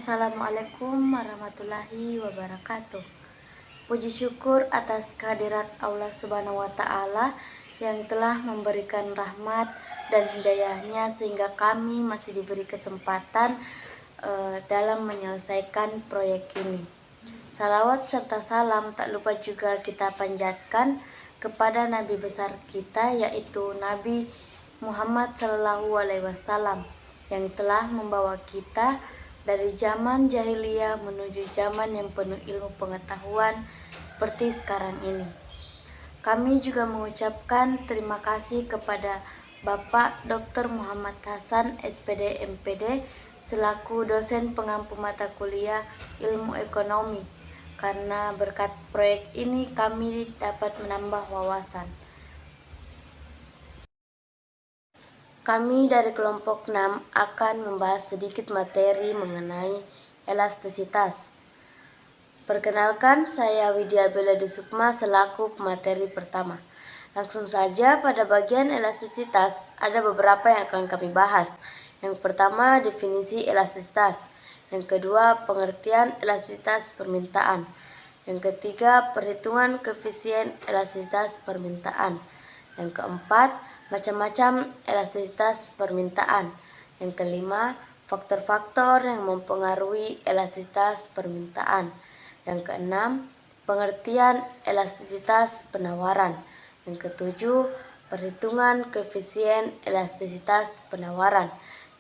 Assalamualaikum warahmatullahi wabarakatuh. Puji syukur atas kehadirat Allah Subhanahu wa Ta'ala yang telah memberikan rahmat dan hidayahnya sehingga kami masih diberi kesempatan dalam menyelesaikan proyek ini. Salawat serta salam tak lupa juga kita panjatkan kepada Nabi besar kita, yaitu Nabi Muhammad SAW, yang telah membawa kita dari zaman jahiliyah menuju zaman yang penuh ilmu pengetahuan seperti sekarang ini. Kami juga mengucapkan terima kasih kepada Bapak Dr. Muhammad Hasan, SPD MPD, selaku dosen pengampu mata kuliah Ilmu Ekonomi, karena berkat proyek ini kami dapat menambah wawasan. Kami dari kelompok 6 akan membahas sedikit materi mengenai elastisitas. Perkenalkan, saya Widya Bella Sukma selaku pemateri pertama. Langsung saja pada bagian elastisitas ada beberapa yang akan kami bahas. Yang pertama, definisi elastisitas. Yang kedua, pengertian elastisitas permintaan. Yang ketiga, perhitungan koefisien elastisitas permintaan. Yang keempat, macam-macam elastisitas permintaan. Yang kelima, faktor-faktor yang mempengaruhi elastisitas permintaan. Yang keenam, pengertian elastisitas penawaran. Yang ketujuh, perhitungan koefisien elastisitas penawaran.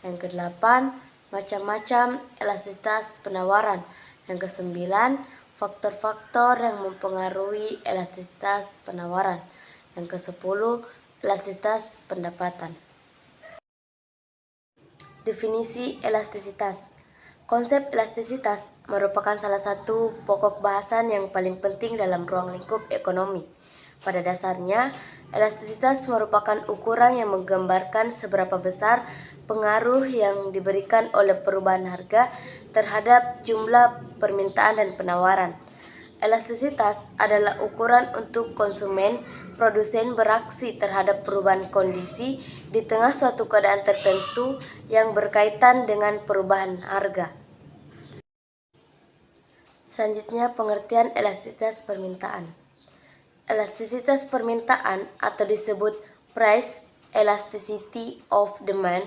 Yang kedelapan, macam-macam elastisitas penawaran. Yang kesembilan, faktor-faktor yang mempengaruhi elastisitas penawaran. Yang kesepuluh, elastisitas pendapatan. Definisi elastisitas. Konsep elastisitas merupakan salah satu pokok bahasan yang paling penting dalam ruang lingkup ekonomi. Pada dasarnya, elastisitas merupakan ukuran yang menggambarkan seberapa besar pengaruh yang diberikan oleh perubahan harga terhadap jumlah permintaan dan penawaran. Elastisitas adalah ukuran untuk konsumen produsen beraksi terhadap perubahan kondisi di tengah suatu keadaan tertentu yang berkaitan dengan perubahan harga. Selanjutnya, pengertian elastisitas permintaan. Elastisitas permintaan atau disebut price elasticity of demand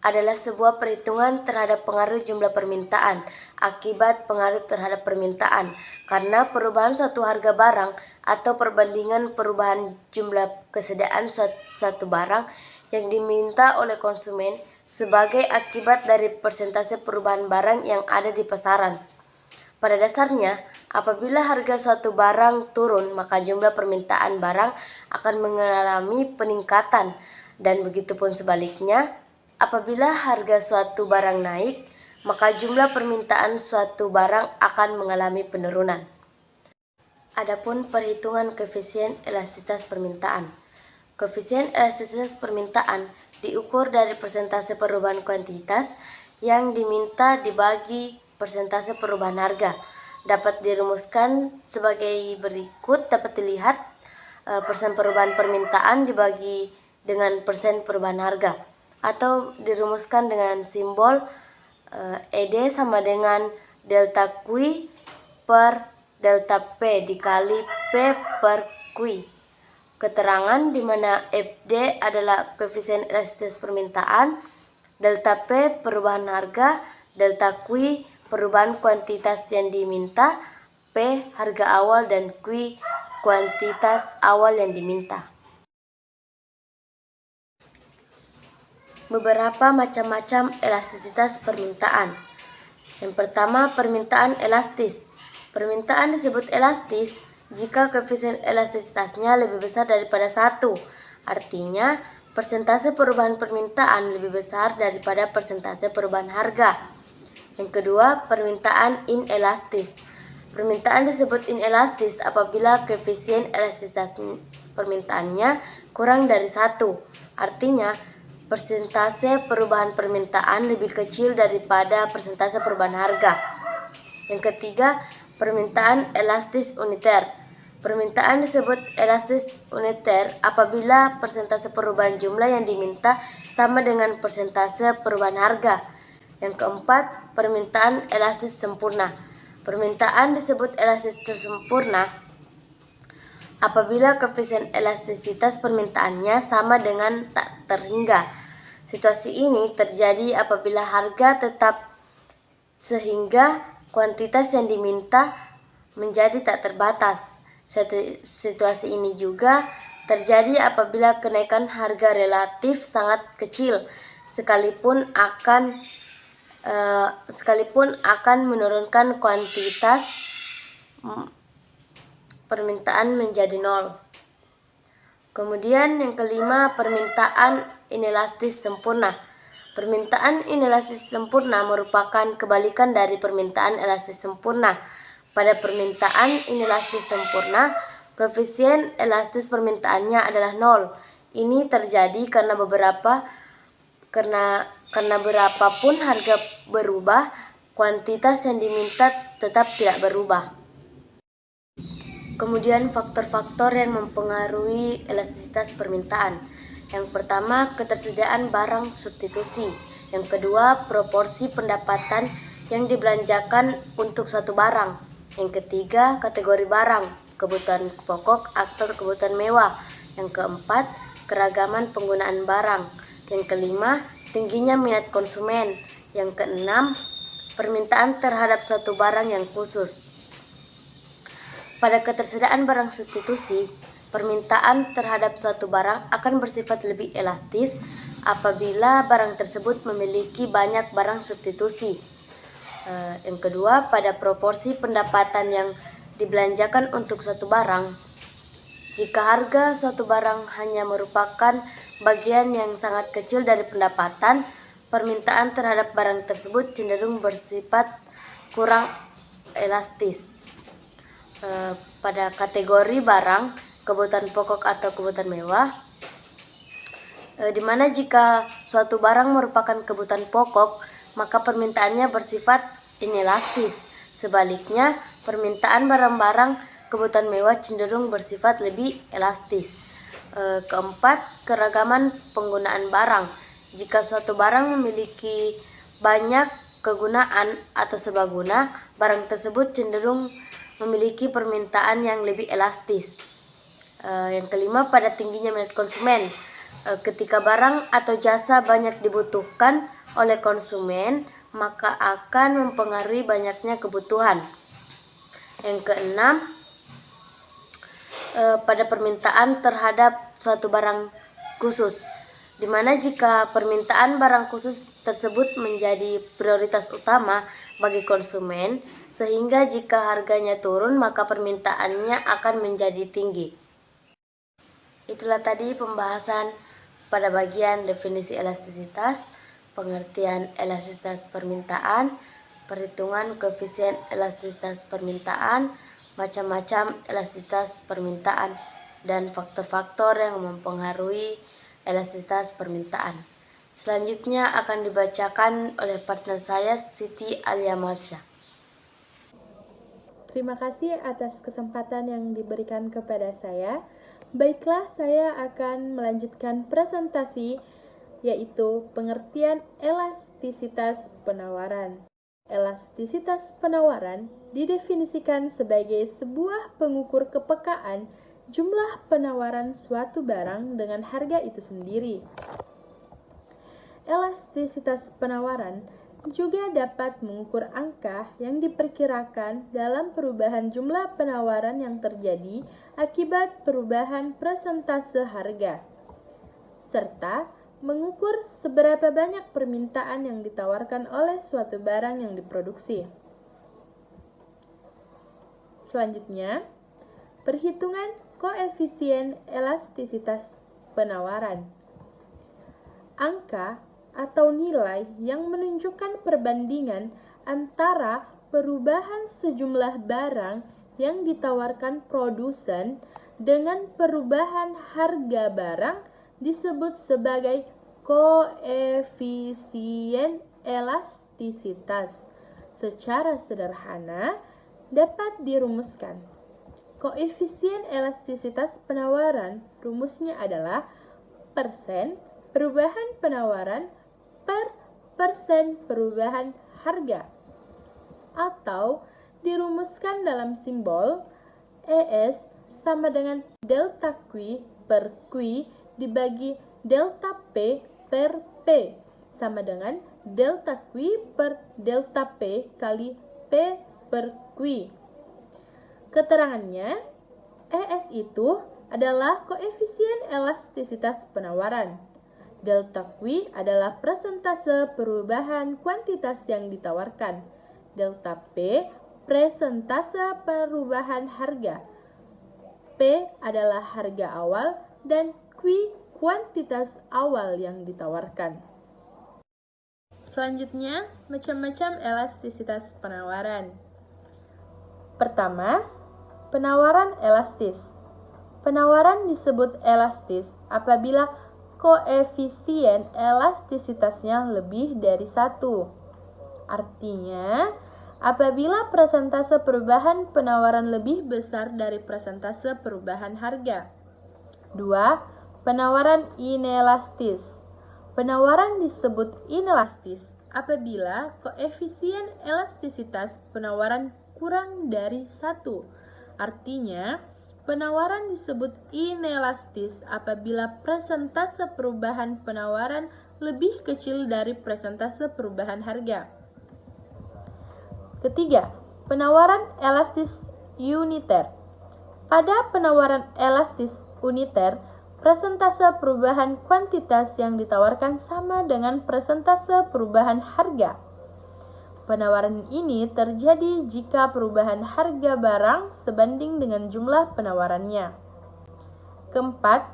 adalah sebuah perhitungan terhadap pengaruh jumlah permintaan akibat pengaruh terhadap permintaan karena perubahan suatu harga barang atau perbandingan perubahan jumlah kesediaan suatu barang yang diminta oleh konsumen sebagai akibat dari persentase perubahan barang yang ada di pasaran. Pada dasarnya, apabila harga suatu barang turun, maka jumlah permintaan barang akan mengalami peningkatan, dan begitupun sebaliknya. Apabila harga suatu barang naik, maka jumlah permintaan suatu barang akan mengalami penurunan. Adapun perhitungan koefisien elastisitas permintaan. Koefisien elastisitas permintaan diukur dari persentase perubahan kuantitas yang diminta dibagi persentase perubahan harga. Dapat dirumuskan sebagai berikut. Dapat dilihat persen perubahan permintaan dibagi dengan persen perubahan harga, atau dirumuskan dengan simbol ED sama dengan delta Q per delta P dikali P per Q. Keterangan di mana FD adalah koefisien elastisitas permintaan, delta P perubahan harga, delta Q perubahan kuantitas yang diminta, P harga awal, dan Q kuantitas awal yang diminta. Beberapa macam-macam elastisitas permintaan. Yang pertama, permintaan elastis. Permintaan disebut elastis jika koefisien elastisitasnya lebih besar daripada 1. Artinya, persentase perubahan permintaan lebih besar daripada persentase perubahan harga. Yang kedua, permintaan inelastis. Permintaan disebut inelastis apabila koefisien elastisitas permintaannya kurang dari 1. Artinya, persentase perubahan permintaan lebih kecil daripada persentase perubahan harga. Yang ketiga, permintaan elastis uniter. Permintaan disebut elastis uniter apabila persentase perubahan jumlah yang diminta sama dengan persentase perubahan harga. Yang keempat, permintaan elastis sempurna. Permintaan disebut elastis sempurna apabila koefisien elastisitas permintaannya sama dengan tak terhingga. Situasi ini terjadi apabila harga tetap sehingga kuantitas yang diminta menjadi tak terbatas. Situasi ini juga terjadi apabila kenaikan harga relatif sangat kecil, sekalipun akan menurunkan kuantitas permintaan menjadi nol. Kemudian yang kelima, permintaan inelastis sempurna. Permintaan inelastis sempurna merupakan kebalikan dari permintaan elastis sempurna. Pada permintaan inelastis sempurna, koefisien elastis permintaannya adalah nol. Ini terjadi karena berapapun harga berubah, kuantitas yang diminta tetap tidak berubah. Kemudian faktor-faktor yang mempengaruhi elastisitas permintaan. Yang pertama, ketersediaan barang substitusi. Yang kedua, proporsi pendapatan yang dibelanjakan untuk suatu barang. Yang ketiga, kategori barang, kebutuhan pokok atau kebutuhan mewah. Yang keempat, keragaman penggunaan barang. Yang kelima, tingginya minat konsumen. Yang keenam, permintaan terhadap suatu barang yang khusus. Pada ketersediaan barang substitusi, permintaan terhadap suatu barang akan bersifat lebih elastis apabila barang tersebut memiliki banyak barang substitusi. Yang kedua, pada proporsi pendapatan yang dibelanjakan untuk suatu barang. Jika harga suatu barang hanya merupakan bagian yang sangat kecil dari pendapatan, permintaan terhadap barang tersebut cenderung bersifat kurang elastis. Pada kategori barang, kebutuhan pokok atau kebutuhan mewah, di mana jika suatu barang merupakan kebutuhan pokok, maka permintaannya bersifat inelastis. Sebaliknya, permintaan barang-barang kebutuhan mewah cenderung bersifat lebih elastis. Keempat, keragaman penggunaan barang. Jika suatu barang memiliki banyak kegunaan atau serbaguna, barang tersebut cenderung memiliki permintaan yang lebih elastis. Yang kelima, pada tingginya minat konsumen. Ketika barang atau jasa banyak dibutuhkan oleh konsumen, maka akan mempengaruhi banyaknya kebutuhan. Yang keenam, pada permintaan terhadap suatu barang khusus, di mana jika permintaan barang khusus tersebut menjadi prioritas utama bagi konsumen, sehingga jika harganya turun maka permintaannya akan menjadi tinggi. Itulah tadi pembahasan pada bagian definisi elastisitas, pengertian elastisitas permintaan, perhitungan koefisien elastisitas permintaan, macam-macam elastisitas permintaan, dan faktor-faktor yang mempengaruhi elastisitas permintaan. Selanjutnya akan dibacakan oleh partner saya, Siti Alia Marsha. Terima kasih atas kesempatan yang diberikan kepada saya. Baiklah, saya akan melanjutkan presentasi, yaitu pengertian elastisitas penawaran. Elastisitas penawaran didefinisikan sebagai sebuah pengukur kepekaan jumlah penawaran suatu barang dengan harga itu sendiri. Elastisitas penawaran juga dapat mengukur angka yang diperkirakan dalam perubahan jumlah penawaran yang terjadi akibat perubahan persentase harga, serta mengukur seberapa banyak permintaan yang ditawarkan oleh suatu barang yang diproduksi. Selanjutnya, perhitungan koefisien elastisitas penawaran. Angka atau nilai yang menunjukkan perbandingan antara perubahan sejumlah barang yang ditawarkan produsen dengan perubahan harga barang disebut sebagai koefisien elastisitas. Secara sederhana dapat dirumuskan. Koefisien elastisitas penawaran rumusnya adalah persen perubahan penawaran per persen perubahan harga. Atau dirumuskan dalam simbol ES sama dengan delta Q per Q dibagi delta P per P sama dengan delta Q per delta P kali P per Q. Keterangannya, ES itu adalah koefisien elastisitas penawaran. Delta Q adalah persentase perubahan kuantitas yang ditawarkan. Delta P persentase perubahan harga. P adalah harga awal dan Q kuantitas awal yang ditawarkan. Selanjutnya, macam-macam elastisitas penawaran. Pertama, penawaran elastis. Penawaran disebut elastis apabila koefisien elastisitasnya lebih dari 1. Artinya, apabila persentase perubahan penawaran lebih besar dari persentase perubahan harga. 2. Penawaran inelastis. Penawaran disebut inelastis apabila koefisien elastisitas penawaran kurang dari 1. Artinya, penawaran disebut inelastis apabila persentase perubahan penawaran lebih kecil dari persentase perubahan harga. Ketiga, penawaran elastis uniter. Pada penawaran elastis uniter, persentase perubahan kuantitas yang ditawarkan sama dengan persentase perubahan harga. Penawaran ini terjadi jika perubahan harga barang sebanding dengan jumlah penawarannya. Keempat,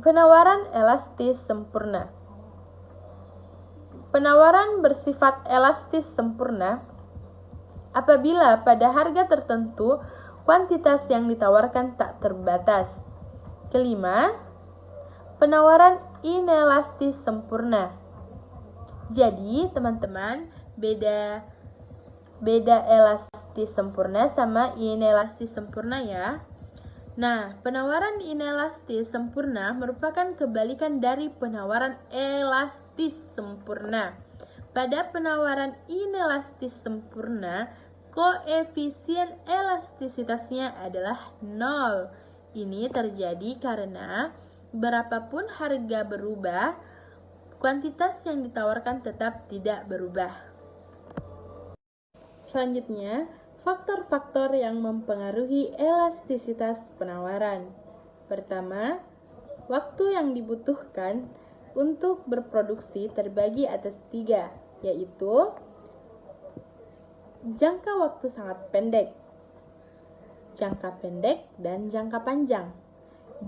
penawaran elastis sempurna. Penawaran bersifat elastis sempurna apabila pada harga tertentu kuantitas yang ditawarkan tak terbatas. Kelima, penawaran inelastis sempurna. Jadi, teman-teman, beda elastis sempurna sama inelastis sempurna ya. Nah, penawaran inelastis sempurna merupakan kebalikan dari penawaran elastis sempurna. Pada penawaran inelastis sempurna, koefisien elastisitasnya adalah 0. Ini terjadi karena berapapun harga berubah, kuantitas yang ditawarkan tetap tidak berubah. Selanjutnya, faktor-faktor yang mempengaruhi elastisitas penawaran. Pertama, waktu yang dibutuhkan untuk berproduksi terbagi atas 3, yaitu jangka waktu sangat pendek, jangka pendek, dan jangka panjang.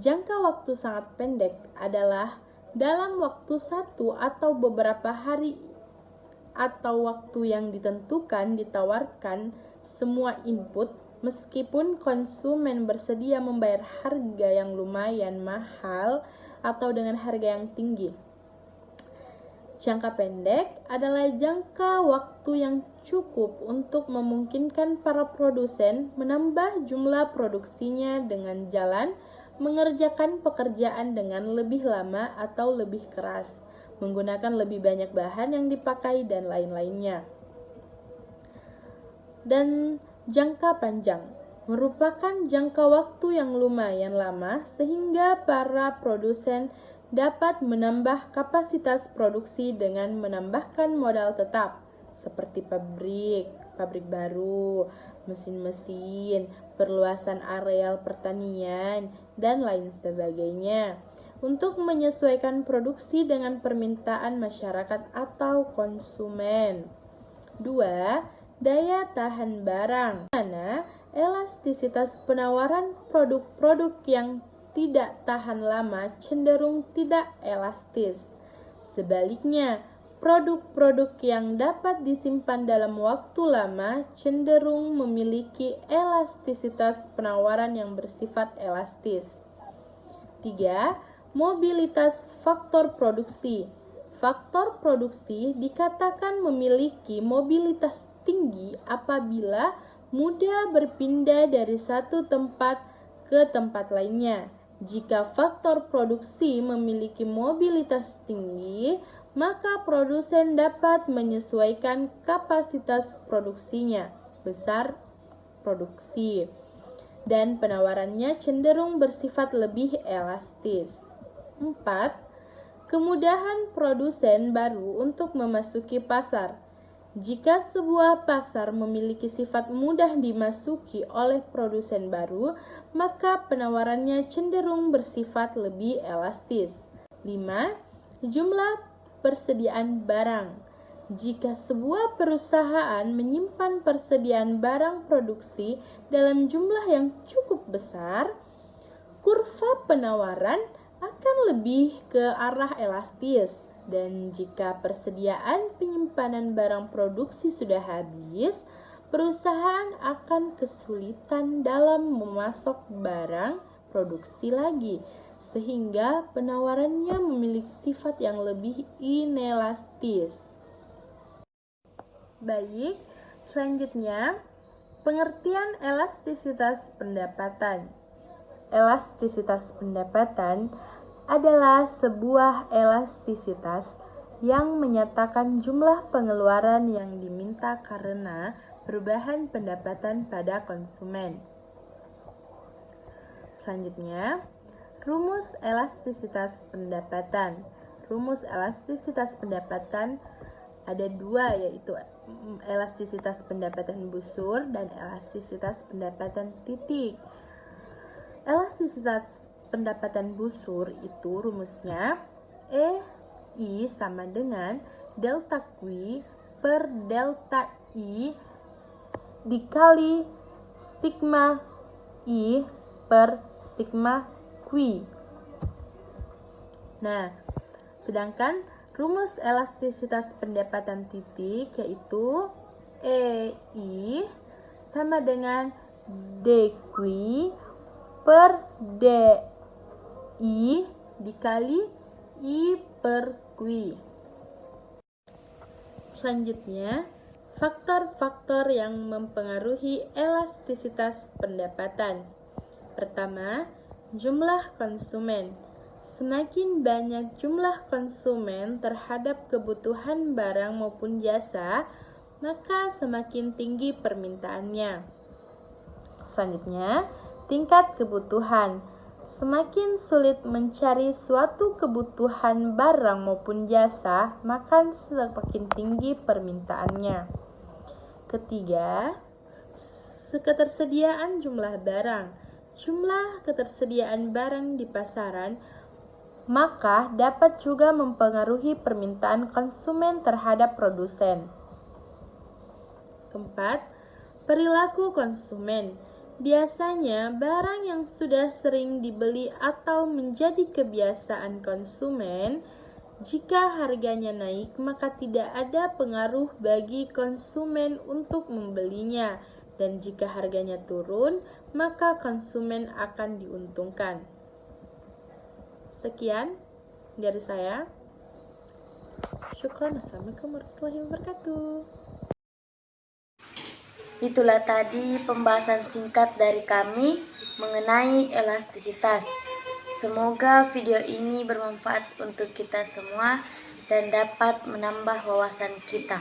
Jangka waktu sangat pendek adalah dalam waktu 1 atau beberapa hari atau waktu yang ditentukan ditawarkan semua input meskipun konsumen bersedia membayar harga yang lumayan mahal atau dengan harga yang tinggi. Jangka pendek adalah jangka waktu yang cukup untuk memungkinkan para produsen menambah jumlah produksinya dengan jalan mengerjakan pekerjaan dengan lebih lama atau lebih keras, menggunakan lebih banyak bahan yang dipakai dan lain-lainnya. Dan jangka panjang merupakan jangka waktu yang lumayan lama sehingga para produsen dapat menambah kapasitas produksi dengan menambahkan modal tetap seperti pabrik baru, mesin-mesin, perluasan areal pertanian, dan lain sebagainya untuk menyesuaikan produksi dengan permintaan masyarakat atau konsumen. 2. Daya tahan barang. Mana elastisitas penawaran produk-produk yang tidak tahan lama cenderung tidak elastis. Sebaliknya, produk-produk yang dapat disimpan dalam waktu lama cenderung memiliki elastisitas penawaran yang bersifat elastis. 3. Mobilitas faktor produksi. Faktor produksi dikatakan memiliki mobilitas tinggi apabila mudah berpindah dari satu tempat ke tempat lainnya. Jika faktor produksi memiliki mobilitas tinggi, maka produsen dapat menyesuaikan kapasitas produksinya, besar produksi, dan penawarannya cenderung bersifat lebih elastis. 4. Kemudahan produsen baru untuk memasuki pasar. Jika sebuah pasar memiliki sifat mudah dimasuki oleh produsen baru, maka penawarannya cenderung bersifat lebih elastis. 5. Jumlah persediaan barang. Jika sebuah perusahaan menyimpan persediaan barang produksi dalam jumlah yang cukup besar, kurva penawaran akan lebih ke arah elastis. Dan jika persediaan penyimpanan barang produksi sudah habis, perusahaan akan kesulitan dalam memasok barang produksi lagi, sehingga penawarannya memiliki sifat yang lebih inelastis. Baik, selanjutnya pengertian elastisitas pendapatan. Elastisitas pendapatan adalah sebuah elastisitas yang menyatakan jumlah pengeluaran yang diminta karena perubahan pendapatan pada konsumen. Selanjutnya, rumus elastisitas pendapatan. Rumus elastisitas pendapatan ada dua, yaitu elastisitas pendapatan busur dan elastisitas pendapatan titik. Elastisitas pendapatan busur itu rumusnya I sama dengan delta Q per delta I dikali sigma I per sigma Q. Nah, sedangkan rumus elastisitas pendapatan titik yaitu EI sama dengan DQ per DI dikali I per Q. Selanjutnya, faktor-faktor yang mempengaruhi elastisitas pendapatan. Pertama, jumlah konsumen. Semakin banyak jumlah konsumen terhadap kebutuhan barang maupun jasa, maka semakin tinggi permintaannya. Selanjutnya, tingkat kebutuhan. Semakin sulit mencari suatu kebutuhan barang maupun jasa, maka semakin tinggi permintaannya. Ketiga, ketersediaan jumlah barang. Jumlah ketersediaan barang di pasaran maka dapat juga mempengaruhi permintaan konsumen terhadap produsen. Keempat, perilaku konsumen. Biasanya, barang yang sudah sering dibeli atau menjadi kebiasaan konsumen, jika harganya naik, maka tidak ada pengaruh bagi konsumen untuk membelinya, dan jika harganya turun, maka konsumen akan diuntungkan. Sekian dari saya. Syukran. Assalamualaikum warahmatullahi wabarakatuh. Itulah tadi pembahasan singkat dari kami mengenai elastisitas. Semoga video ini bermanfaat untuk kita semua dan dapat menambah wawasan kita.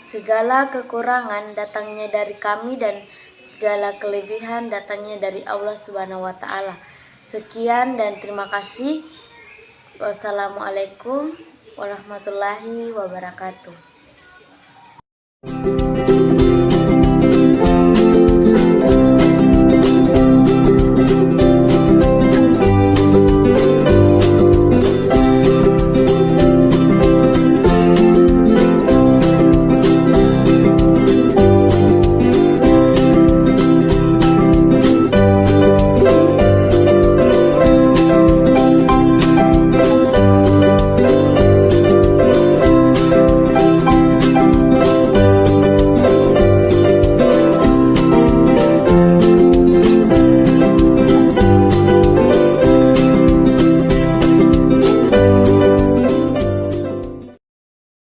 Segala kekurangan datangnya dari kami dan segala kelebihan datangnya dari Allah Subhanahu wa taala. Sekian dan terima kasih. Wassalamualaikum warahmatullahi wabarakatuh.